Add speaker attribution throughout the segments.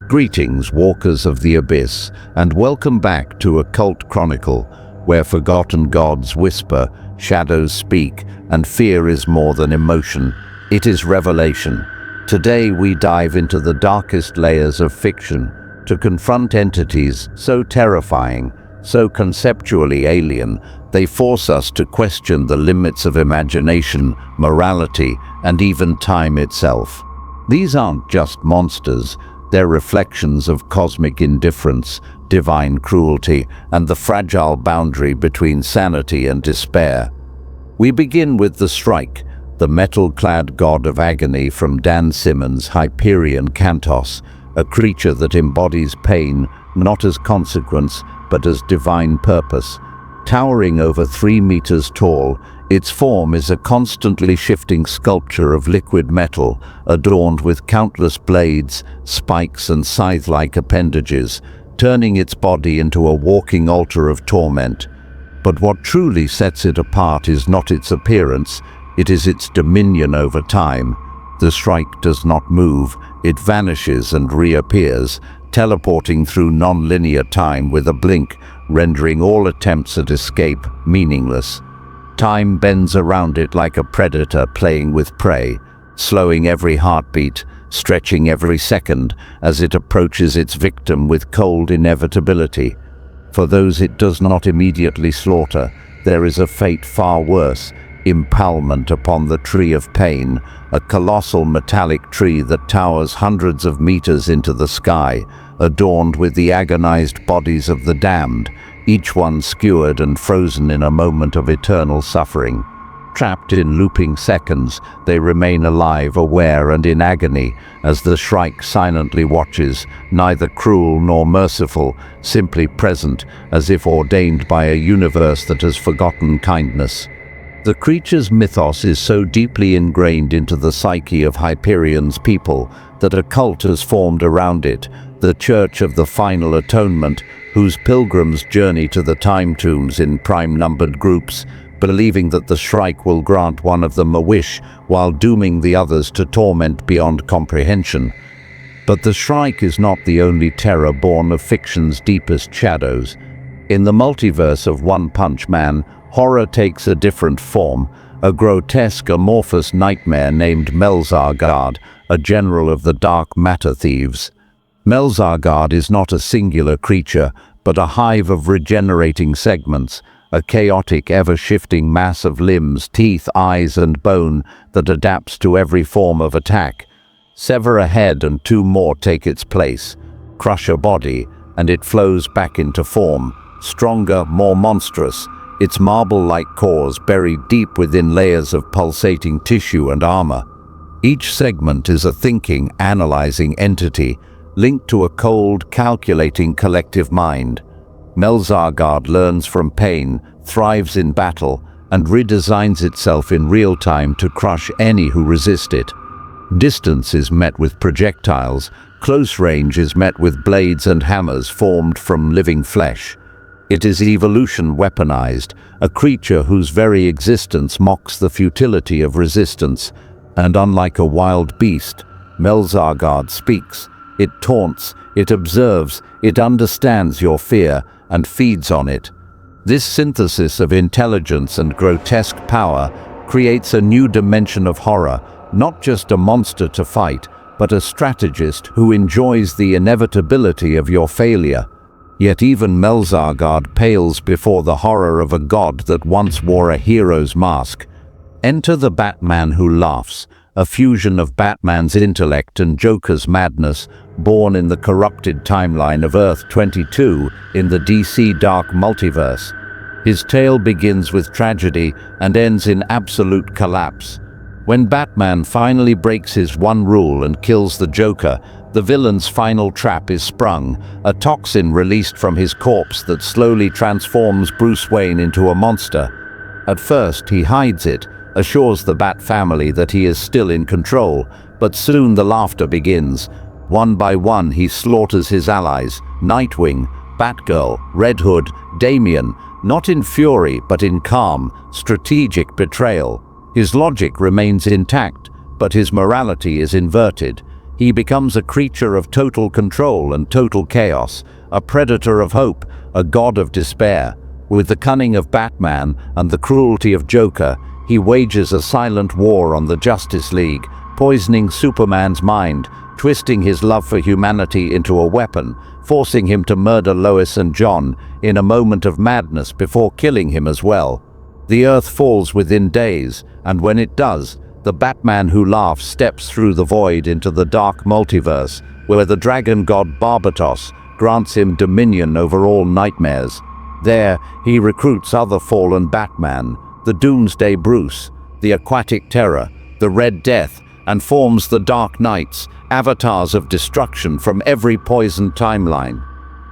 Speaker 1: Greetings, walkers of the abyss, and welcome back to Occult Chronicle, where forgotten gods whisper, shadows speak, and fear is more than emotion. It is revelation. Today we dive into the darkest layers of fiction to confront entities so terrifying, so conceptually alien, they force us to question the limits of imagination, morality, and even time itself. These aren't just monsters. They're reflections of cosmic indifference, divine cruelty, and the fragile boundary between sanity and despair. We begin with the Shrike, the metal-clad god of agony from Dan Simmons' Hyperion Cantos, a creature that embodies pain not as consequence but as divine purpose. Towering over 3 meters tall, its form is a constantly shifting sculpture of liquid metal, adorned with countless blades, spikes, and scythe-like appendages, turning its body into a walking altar of torment. But what truly sets it apart is not its appearance, it is its dominion over time. The Shrike does not move, it vanishes and reappears, teleporting through non-linear time with a blink, rendering all attempts at escape meaningless. Time bends around it like a predator playing with prey, slowing every heartbeat, stretching every second as it approaches its victim with cold inevitability. For those it does not immediately slaughter, there is a fate far worse: impalement upon the Tree of Pain, a colossal metallic tree that towers hundreds of meters into the sky, adorned with the agonized bodies of the damned, each one skewered and frozen in a moment of eternal suffering. Trapped in looping seconds, they remain alive, aware, and in agony as the Shrike silently watches, neither cruel nor merciful, simply present, as if ordained by a universe that has forgotten kindness. The creature's mythos is so deeply ingrained into the psyche of Hyperion's people that a cult has formed around it, the Church of the Final Atonement, whose pilgrims journey to the time tombs in prime-numbered groups, believing that the Shrike will grant one of them a wish while dooming the others to torment beyond comprehension. But the Shrike is not the only terror born of fiction's deepest shadows. In the multiverse of One Punch Man, horror takes a different form, a grotesque, amorphous nightmare named Melzargard, a general of the dark matter thieves. Melzargard is not a singular creature, but a hive of regenerating segments, a chaotic, ever-shifting mass of limbs, teeth, eyes, and bone that adapts to every form of attack. Sever a head and 2 more take its place. Crush a body, and it flows back into form, stronger, more monstrous, its marble-like cores buried deep within layers of pulsating tissue and armor. Each segment is a thinking, analyzing entity, linked to a cold, calculating collective mind. Melzargard learns from pain, thrives in battle, and redesigns itself in real time to crush any who resist it. Distance is met with projectiles, close range is met with blades and hammers formed from living flesh. It is evolution weaponized, a creature whose very existence mocks the futility of resistance, and unlike a wild beast, Melzargard speaks. It taunts, it observes, it understands your fear, and feeds on it. This synthesis of intelligence and grotesque power creates a new dimension of horror, not just a monster to fight, but a strategist who enjoys the inevitability of your failure. Yet even Melzargard pales before the horror of a god that once wore a hero's mask. Enter the Batman who laughs, a fusion of Batman's intellect and Joker's madness, born in the corrupted timeline of Earth 22 in the DC Dark Multiverse. His tale begins with tragedy and ends in absolute collapse. When Batman finally breaks his one rule and kills the Joker, the villain's final trap is sprung, a toxin released from his corpse that slowly transforms Bruce Wayne into a monster. At first, he hides it, assures the Bat family that he is still in control, but soon the laughter begins. One by one, he slaughters his allies, Nightwing, Batgirl, Red Hood, Damian, not in fury but in calm, strategic betrayal. His logic remains intact, but his morality is inverted. He becomes a creature of total control and total chaos, a predator of hope, a god of despair. With the cunning of Batman and the cruelty of Joker, he wages a silent war on the Justice League, poisoning Superman's mind, twisting his love for humanity into a weapon, forcing him to murder Lois and John in a moment of madness before killing him as well. The Earth falls within days, and when it does, the Batman who laughs steps through the void into the dark multiverse, where the dragon god Barbatos grants him dominion over all nightmares. There, he recruits other fallen Batman, the Doomsday Bruce, the Aquatic Terror, the Red Death, and forms the Dark Knights, avatars of destruction from every poisoned timeline.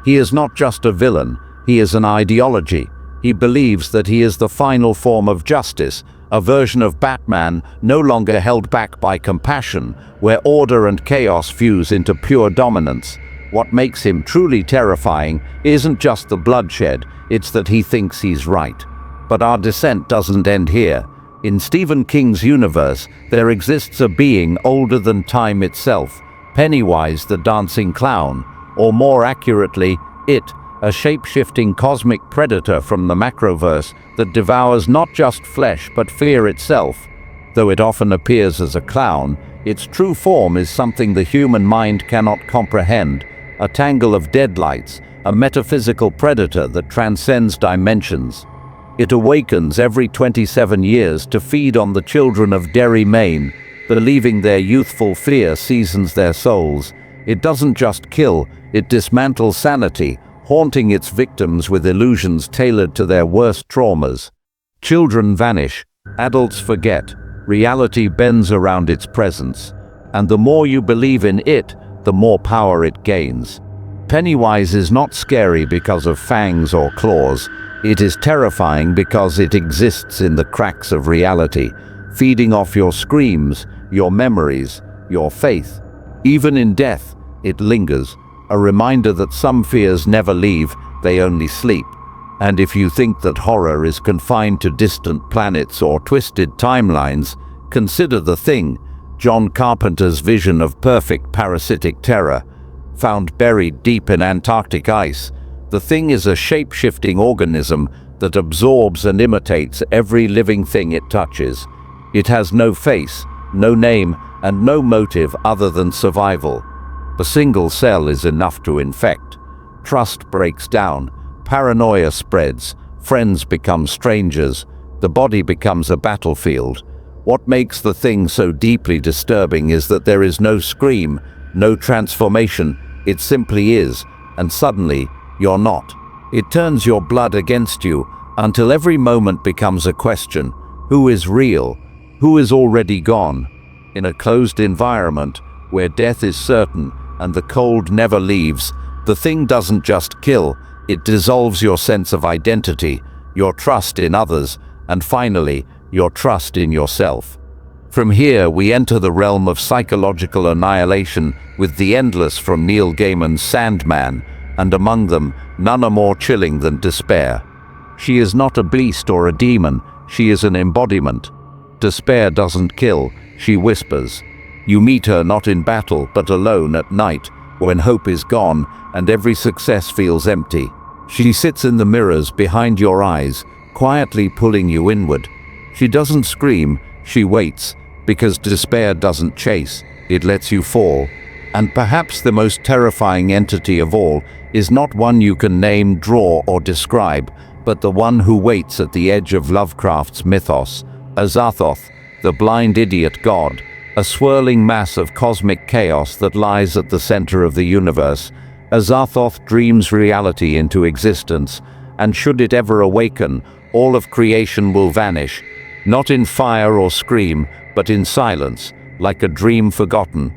Speaker 1: He is not just a villain, he is an ideology. He believes that he is the final form of justice, a version of Batman no longer held back by compassion, where order and chaos fuse into pure dominance. What makes him truly terrifying isn't just the bloodshed, it's that he thinks he's right. But our descent doesn't end here. In Stephen King's universe, there exists a being older than time itself, Pennywise the dancing clown, or more accurately, it, a shape-shifting cosmic predator from the macroverse that devours not just flesh but fear itself. Though it often appears as a clown, its true form is something the human mind cannot comprehend, a tangle of deadlights, a metaphysical predator that transcends dimensions. It awakens every 27 years to feed on the children of Derry, Maine, believing their youthful fear seasons their souls. It doesn't just kill, it dismantles sanity, haunting its victims with illusions tailored to their worst traumas. Children vanish, adults forget, reality bends around its presence, and the more you believe in it, the more power it gains. Pennywise is not scary because of fangs or claws. It is terrifying because it exists in the cracks of reality, feeding off your screams, your memories, your faith. Even in death, it lingers, a reminder that some fears never leave, they only sleep. And if you think that horror is confined to distant planets or twisted timelines, consider The Thing, John Carpenter's vision of perfect parasitic terror. Found buried deep in Antarctic ice, The Thing is a shape-shifting organism that absorbs and imitates every living thing it touches. It has no face, no name, and no motive other than survival. A single cell is enough to infect. Trust breaks down, paranoia spreads, friends become strangers, the body becomes a battlefield. What makes The Thing so deeply disturbing is that there is no scream, no transformation, it simply is, and suddenly, you're not. It turns your blood against you, until every moment becomes a question. Who is real? Who is already gone? In a closed environment, where death is certain, and the cold never leaves, The Thing doesn't just kill, it dissolves your sense of identity, your trust in others, and finally, your trust in yourself. From here, we enter the realm of psychological annihilation with The Endless from Neil Gaiman's Sandman, and among them, none are more chilling than despair. She is not a beast or a demon, she is an embodiment. Despair doesn't kill, she whispers. You meet her not in battle, but alone at night, when hope is gone and every success feels empty. She sits in the mirrors behind your eyes, quietly pulling you inward. She doesn't scream, she waits, because despair doesn't chase, it lets you fall. And perhaps the most terrifying entity of all is not one you can name, draw, or describe, but the one who waits at the edge of Lovecraft's mythos, Azathoth, the blind idiot god, a swirling mass of cosmic chaos that lies at the center of the universe. Azathoth dreams reality into existence, and should it ever awaken, all of creation will vanish, not in fire or scream, but in silence, like a dream forgotten.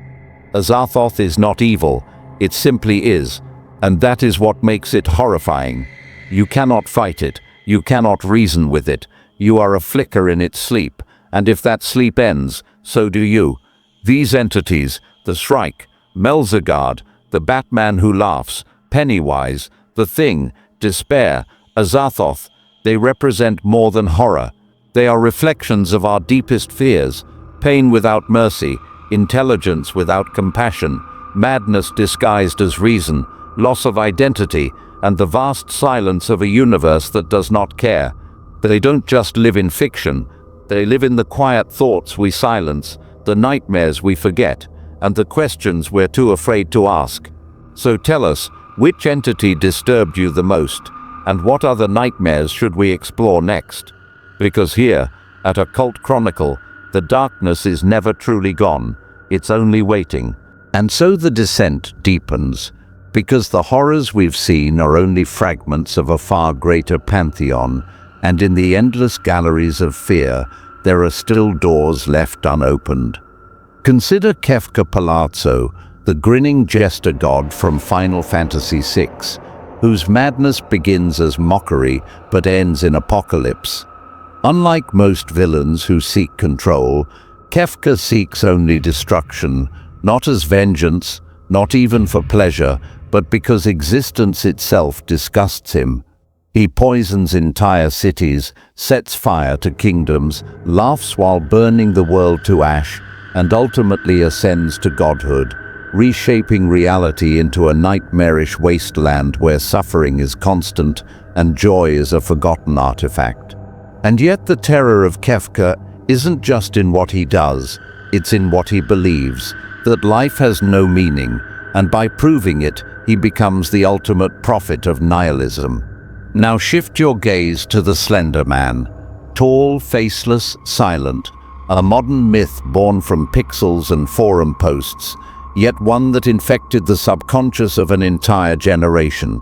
Speaker 1: Azathoth is not evil, it simply is, and that is what makes it horrifying. You cannot fight it, you cannot reason with it, you are a flicker in its sleep, and if that sleep ends, so do you. These entities, the Shrike, Melzargard, the Batman who laughs, Pennywise, The Thing, despair, Azathoth, they represent more than horror. They are reflections of our deepest fears, pain without mercy, intelligence without compassion, madness disguised as reason, loss of identity, and the vast silence of a universe that does not care. They don't just live in fiction, they live in the quiet thoughts we silence, the nightmares we forget, and the questions we're too afraid to ask. So tell us, which entity disturbed you the most, and what other nightmares should we explore next? Because here, at Occult Chronicle, the darkness is never truly gone, it's only waiting. And so the descent deepens, because the horrors we've seen are only fragments of a far greater pantheon, and in the endless galleries of fear, there are still doors left unopened. Consider Kefka Palazzo, the grinning jester god from Final Fantasy VI, whose madness begins as mockery but ends in apocalypse. Unlike most villains who seek control, Kefka seeks only destruction, not as vengeance, not even for pleasure, but because existence itself disgusts him. He poisons entire cities, sets fire to kingdoms, laughs while burning the world to ash, and ultimately ascends to godhood, reshaping reality into a nightmarish wasteland where suffering is constant and joy is a forgotten artifact. And yet the terror of Kefka isn't just in what he does, it's in what he believes, that life has no meaning, and by proving it, he becomes the ultimate prophet of nihilism. Now shift your gaze to the Slender Man, tall, faceless, silent, a modern myth born from pixels and forum posts, yet one that infected the subconscious of an entire generation.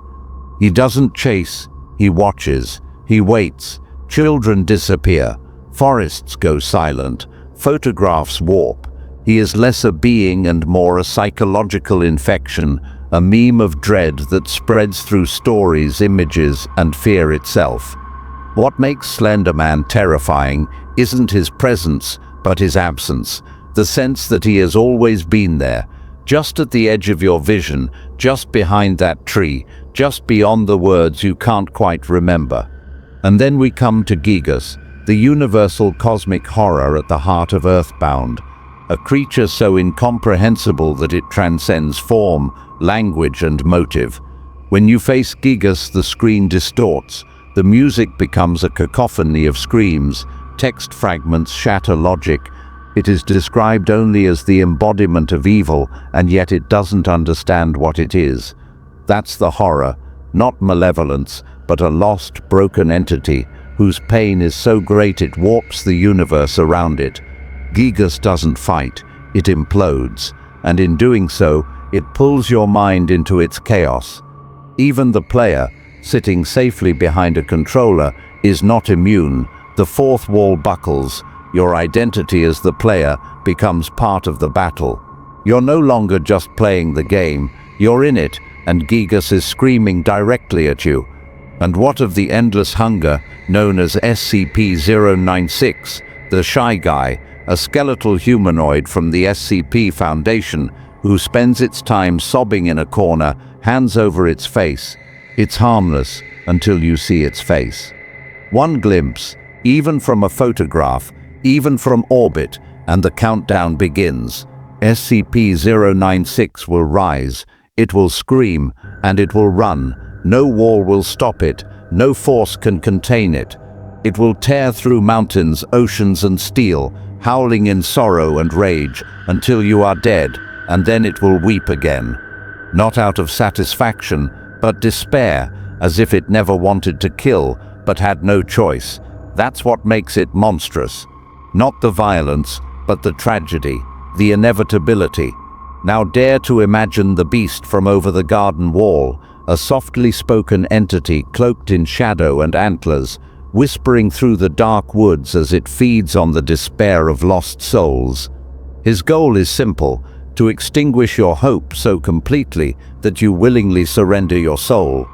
Speaker 1: He doesn't chase, he watches, he waits, children disappear, forests go silent, photographs warp. He is less a being and more a psychological infection, a meme of dread that spreads through stories, images, and fear itself. What makes Slender Man terrifying isn't his presence, but his absence, the sense that he has always been there, just at the edge of your vision, just behind that tree, just beyond the words you can't quite remember. And then we come to Gigas, the universal cosmic horror at the heart of Earthbound, a creature so incomprehensible that it transcends form, language, and motive. When you face Gigas, the screen distorts, the music becomes a cacophony of screams, text fragments shatter logic. It is described only as the embodiment of evil, and yet it doesn't understand what it is. That's the horror, not malevolence, but a lost, broken entity whose pain is so great it warps the universe around it. Gigas doesn't fight, it implodes, and in doing so, it pulls your mind into its chaos. Even the player, sitting safely behind a controller, is not immune. The fourth wall buckles. Your identity as the player becomes part of the battle. You're no longer just playing the game, you're in it, and Gigas is screaming directly at you. And what of the endless hunger known as SCP-096, the Shy Guy, a skeletal humanoid from the SCP Foundation who spends its time sobbing in a corner, hands over its face. It's harmless until you see its face. One glimpse, even from a photograph, even from orbit, and the countdown begins. SCP-096 will rise, it will scream, and it will run. No wall will stop it, no force can contain it. It will tear through mountains, oceans, and steel, howling in sorrow and rage until you are dead, and then it will weep again. Not out of satisfaction, but despair, as if it never wanted to kill, but had no choice. That's what makes it monstrous. Not the violence, but the tragedy, the inevitability. Now dare to imagine the beast from over the garden wall, a softly spoken entity cloaked in shadow and antlers, whispering through the dark woods as it feeds on the despair of lost souls. His goal is simple, to extinguish your hope so completely that you willingly surrender your soul.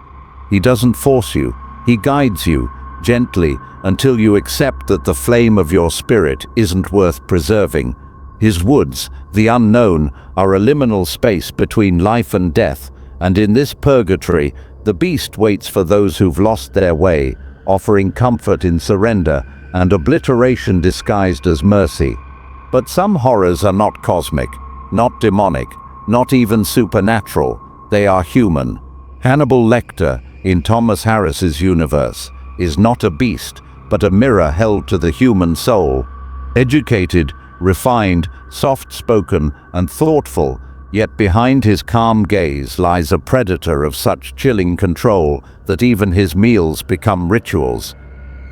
Speaker 1: He doesn't force you, he guides you, gently, until you accept that the flame of your spirit isn't worth preserving. His woods, the unknown, are a liminal space between life and death, and in this purgatory, the beast waits for those who've lost their way, offering comfort in surrender and obliteration disguised as mercy. But some horrors are not cosmic, not demonic, not even supernatural. They are human. Hannibal Lecter, in Thomas Harris's universe, is not a beast, but a mirror held to the human soul. Educated, refined, soft-spoken, and thoughtful, yet behind his calm gaze lies a predator of such chilling control that even his meals become rituals.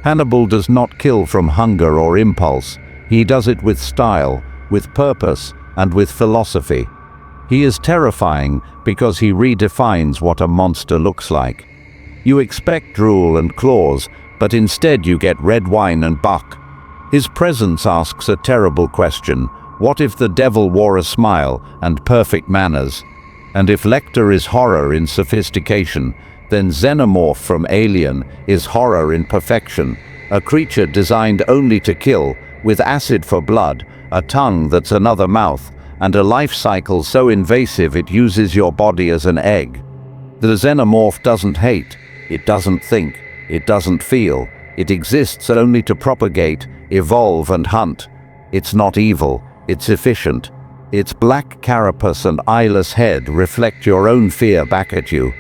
Speaker 1: Hannibal does not kill from hunger or impulse. He does it with style, with purpose, and with philosophy. He is terrifying because he redefines what a monster looks like. You expect drool and claws, but instead you get red wine and buck. His presence asks a terrible question. What if the devil wore a smile and perfect manners? And if Lecter is horror in sophistication, then Xenomorph from Alien is horror in perfection, a creature designed only to kill, with acid for blood, a tongue that's another mouth, and a life cycle so invasive it uses your body as an egg. The Xenomorph doesn't hate, it doesn't think, it doesn't feel, it exists only to propagate, evolve and hunt. It's not evil, it's efficient. Its black carapace and eyeless head reflect your own fear back at you.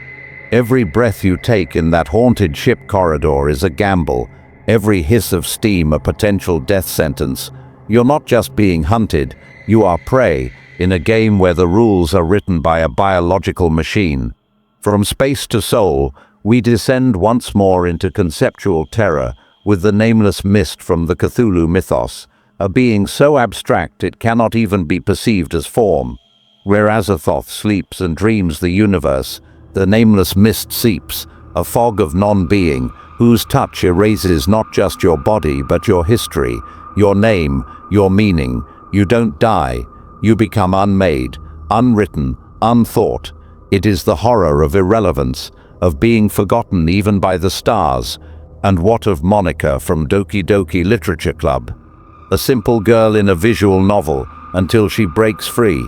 Speaker 1: Every breath you take in that haunted ship corridor is a gamble, every hiss of steam a potential death sentence. You're not just being hunted, you are prey, in a game where the rules are written by a biological machine. From space to soul, we descend once more into conceptual terror, with the nameless mist from the Cthulhu mythos, a being so abstract it cannot even be perceived as form. Where Azathoth sleeps and dreams the universe, the nameless mist seeps, a fog of non-being, whose touch erases not just your body but your history, your name, your meaning. You don't die, you become unmade, unwritten, unthought. It is the horror of irrelevance, of being forgotten even by the stars. And what of Monika from Doki Doki Literature Club? A simple girl in a visual novel, until she breaks free.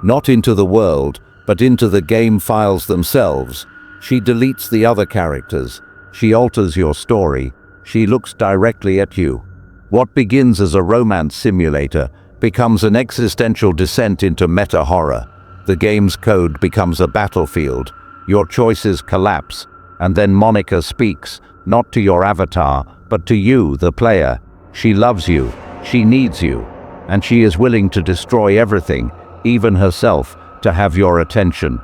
Speaker 1: Not into the world, but into the game files themselves. She deletes the other characters. She alters your story. She looks directly at you. What begins as a romance simulator becomes an existential descent into meta-horror. The game's code becomes a battlefield. Your choices collapse, and then Monika speaks, not to your avatar, but to you, the player. She loves you, she needs you, and she is willing to destroy everything, even herself, to have your attention.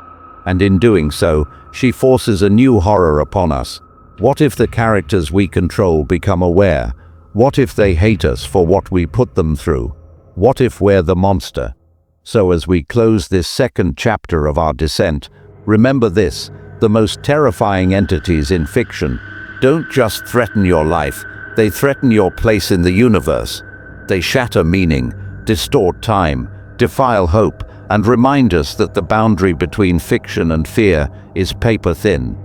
Speaker 1: And in doing so, she forces a new horror upon us. What if the characters we control become aware? What if they hate us for what we put them through? What if we're the monster? So as we close this second chapter of our descent, remember this: the most terrifying entities in fiction don't just threaten your life, they threaten your place in the universe. They shatter meaning, distort time, defile hope, and remind us that the boundary between fiction and fear is paper thin.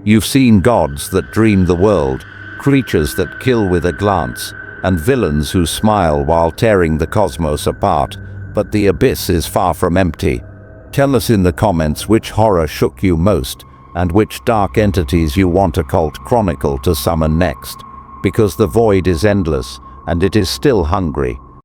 Speaker 1: You've seen gods that dream the world, creatures that kill with a glance, and villains who smile while tearing the cosmos apart, but the abyss is far from empty. Tell us in the comments which horror shook you most, and which dark entities you want Occult Chronicle to summon next, because the void is endless, and it is still hungry.